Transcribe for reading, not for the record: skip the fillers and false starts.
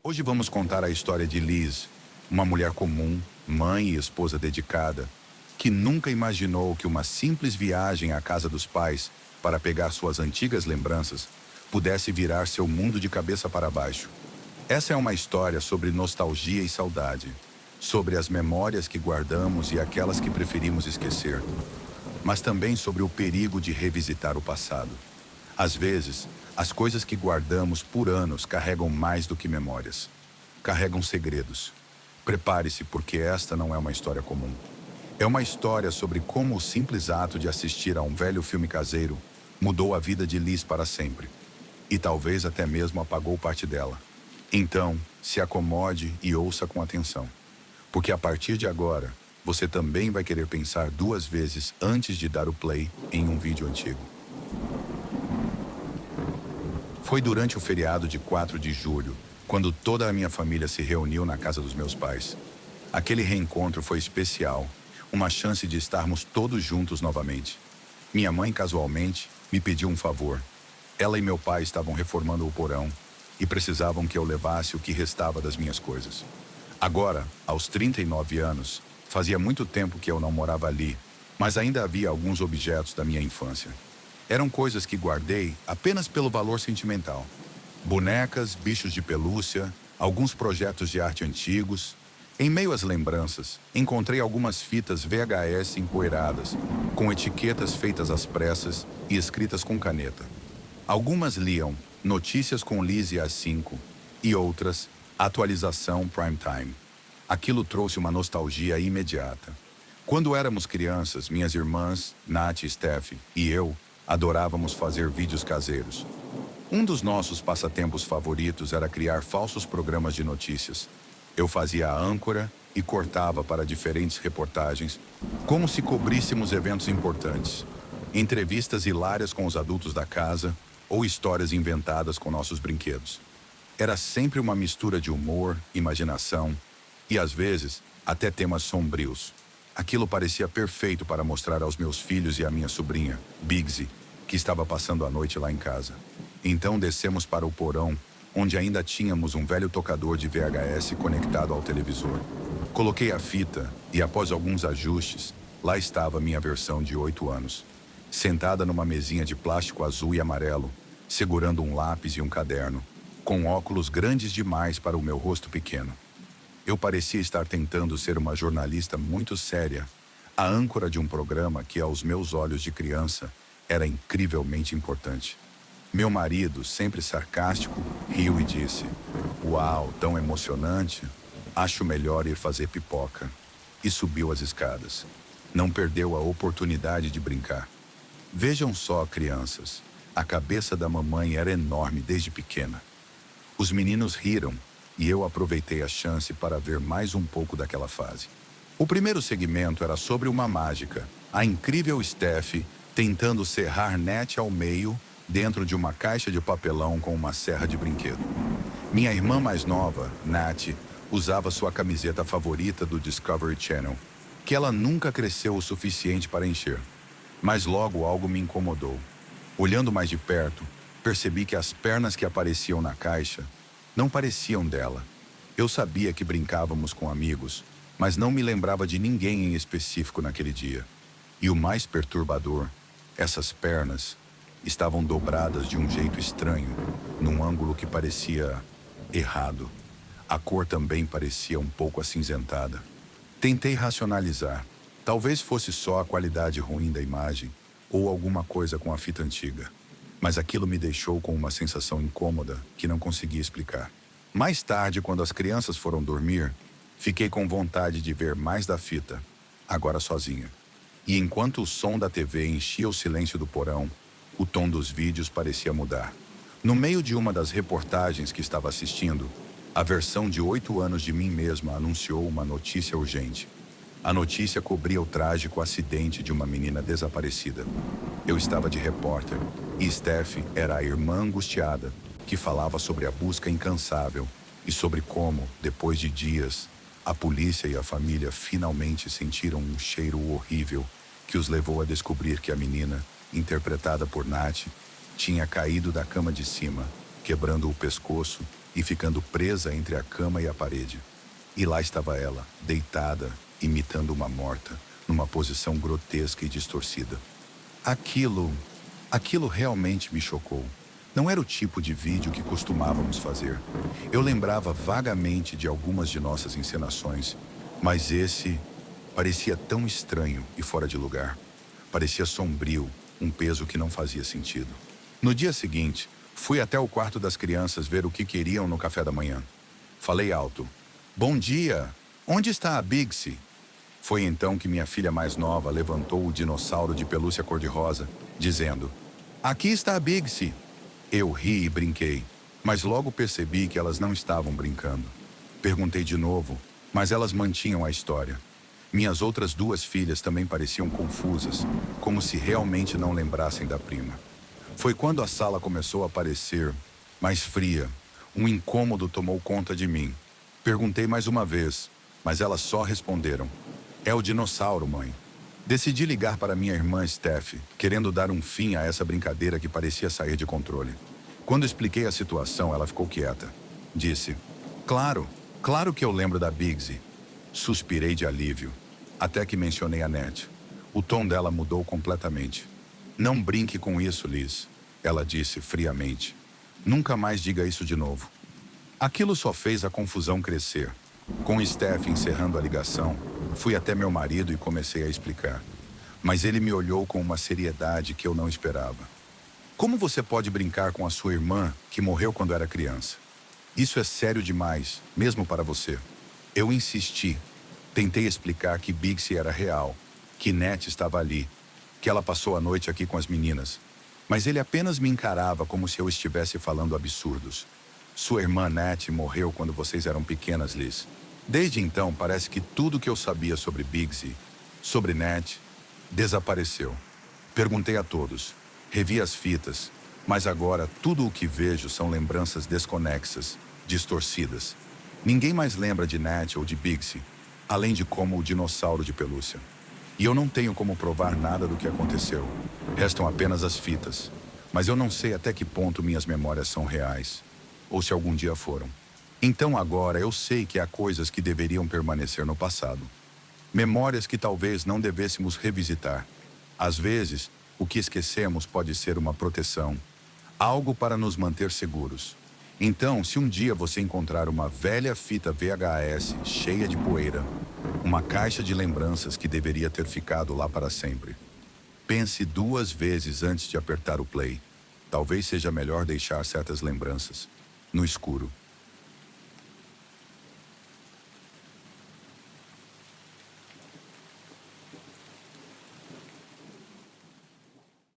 Hoje vamos contar a história de Liz, uma mulher comum, mãe e esposa dedicada, que nunca imaginou que uma simples viagem à casa dos pais para pegar suas antigas lembranças pudesse virar seu mundo de cabeça para baixo. Essa é uma história sobre nostalgia e saudade, sobre as memórias que guardamos e aquelas que preferimos esquecer, mas também sobre o perigo de revisitar o passado. Às vezes, as coisas que guardamos por anos carregam mais do que memórias. Carregam segredos. Prepare-se, porque esta não é uma história comum. É uma história sobre como o simples ato de assistir a um velho filme caseiro mudou a vida de Liz para sempre. E talvez até mesmo apagou parte dela. Então, se acomode e ouça com atenção. Porque a partir de agora, você também vai querer pensar duas vezes antes de dar o play em um vídeo antigo. Foi durante o feriado de 4 de julho, quando toda a minha família se reuniu na casa dos meus pais. Aquele reencontro foi especial, uma chance de estarmos todos juntos novamente. Minha mãe, casualmente, me pediu um favor. Ela e meu pai estavam reformando o porão e precisavam que eu levasse o que restava das minhas coisas. Agora, aos 39 anos, fazia muito tempo que eu não morava ali, mas ainda havia alguns objetos da minha infância. Eram coisas que guardei apenas pelo valor sentimental. Bonecas, bichos de pelúcia, alguns projetos de arte antigos. Em meio às lembranças, encontrei algumas fitas VHS empoeiradas, com etiquetas feitas às pressas e escritas com caneta. Algumas liam Notícias com Lizzie às 5 e outras Atualização Prime Time. Aquilo trouxe uma nostalgia imediata. Quando éramos crianças, minhas irmãs, Nath e Steph, e eu, adorávamos fazer vídeos caseiros. Um dos nossos passatempos favoritos era criar falsos programas de notícias. Eu fazia a âncora e cortava para diferentes reportagens, como se cobríssemos eventos importantes, entrevistas hilárias com os adultos da casa ou histórias inventadas com nossos brinquedos. Era sempre uma mistura de humor, imaginação e, às vezes, até temas sombrios. Aquilo parecia perfeito para mostrar aos meus filhos e à minha sobrinha, Bigsy, que estava passando a noite lá em casa. Então descemos para o porão, onde ainda tínhamos um velho tocador de VHS conectado ao televisor. Coloquei a fita e, após alguns ajustes, lá estava minha versão de 8 anos. Sentada numa mesinha de plástico azul e amarelo, segurando um lápis e um caderno, com óculos grandes demais para o meu rosto pequeno. Eu parecia estar tentando ser uma jornalista muito séria, a âncora de um programa que, aos meus olhos de criança, era incrivelmente importante. Meu marido, sempre sarcástico, riu e disse: "Uau, tão emocionante! Acho melhor ir fazer pipoca." E subiu as escadas. Não perdeu a oportunidade de brincar. Vejam só, crianças, a cabeça da mamãe era enorme desde pequena. Os meninos riram e eu aproveitei a chance para ver mais um pouco daquela fase. O primeiro segmento era sobre uma mágica, a incrível Steph tentando serrar Nat ao meio dentro de uma caixa de papelão com uma serra de brinquedo. Minha irmã mais nova, Nat, usava sua camiseta favorita do Discovery Channel, que ela nunca cresceu o suficiente para encher. Mas logo algo me incomodou. Olhando mais de perto, percebi que as pernas que apareciam na caixa não pareciam dela. Eu sabia que brincávamos com amigos, mas não me lembrava de ninguém em específico naquele dia. E o mais perturbador, essas pernas estavam dobradas de um jeito estranho, num ângulo que parecia errado. A cor também parecia um pouco acinzentada. Tentei racionalizar. Talvez fosse só a qualidade ruim da imagem ou alguma coisa com a fita antiga. Mas aquilo me deixou com uma sensação incômoda que não conseguia explicar. Mais tarde, quando as crianças foram dormir, fiquei com vontade de ver mais da fita, agora sozinha. E enquanto o som da TV enchia o silêncio do porão, o tom dos vídeos parecia mudar. No meio de uma das reportagens que estava assistindo, a versão de 8 anos de mim mesma anunciou uma notícia urgente. A notícia cobria o trágico acidente de uma menina desaparecida. Eu estava de repórter e Steph era a irmã angustiada que falava sobre a busca incansável e sobre como, depois de dias, a polícia e a família finalmente sentiram um cheiro horrível que os levou a descobrir que a menina, interpretada por Nath, tinha caído da cama de cima, quebrando o pescoço e ficando presa entre a cama e a parede. E lá estava ela, deitada, imitando uma morta, numa posição grotesca e distorcida. Aquilo, aquilo realmente me chocou. Não era o tipo de vídeo que costumávamos fazer. Eu lembrava vagamente de algumas de nossas encenações, mas esse parecia tão estranho e fora de lugar. Parecia sombrio, um peso que não fazia sentido. No dia seguinte, fui até o quarto das crianças ver o que queriam no café da manhã. Falei alto: "Bom dia! Onde está a Bigsy?" Foi então que minha filha mais nova levantou o dinossauro de pelúcia cor-de-rosa, dizendo: "Aqui está a Bigsy." Eu ri e brinquei, mas logo percebi que elas não estavam brincando. Perguntei de novo, mas elas mantinham a história. Minhas outras duas filhas também pareciam confusas, como se realmente não lembrassem da prima. Foi quando a sala começou a parecer mais fria. Um incômodo tomou conta de mim. Perguntei mais uma vez, mas elas só responderam: "É o dinossauro, mãe." Decidi ligar para minha irmã Steph, querendo dar um fim a essa brincadeira que parecia sair de controle. Quando expliquei a situação, ela ficou quieta. Disse: "Claro, claro que eu lembro da Bigsy." Suspirei de alívio, até que mencionei a Net. O tom dela mudou completamente. "Não brinque com isso, Liz," ela disse friamente. "Nunca mais diga isso de novo." Aquilo só fez a confusão crescer. Com Steph encerrando a ligação, fui até meu marido e comecei a explicar. Mas ele me olhou com uma seriedade que eu não esperava. "Como você pode brincar com a sua irmã, que morreu quando era criança? Isso é sério demais, mesmo para você." Eu insisti. Tentei explicar que Bigsy era real, que Net estava ali, que ela passou a noite aqui com as meninas. Mas ele apenas me encarava como se eu estivesse falando absurdos. "Sua irmã Net morreu quando vocês eram pequenas, Liz. Desde então, parece que tudo que eu sabia sobre Bigsy, sobre Net, desapareceu." Perguntei a todos, revi as fitas, mas agora tudo o que vejo são lembranças desconexas, distorcidas. Ninguém mais lembra de Net ou de Bigsy, além de como o dinossauro de pelúcia. E eu não tenho como provar nada do que aconteceu. Restam apenas as fitas. Mas eu não sei até que ponto minhas memórias são reais, ou se algum dia foram. Então agora eu sei que há coisas que deveriam permanecer no passado. Memórias que talvez não devêssemos revisitar. Às vezes, o que esquecemos pode ser uma proteção, algo para nos manter seguros. Então, se um dia você encontrar uma velha fita VHS cheia de poeira, uma caixa de lembranças que deveria ter ficado lá para sempre, pense duas vezes antes de apertar o play. Talvez seja melhor deixar certas lembranças no escuro.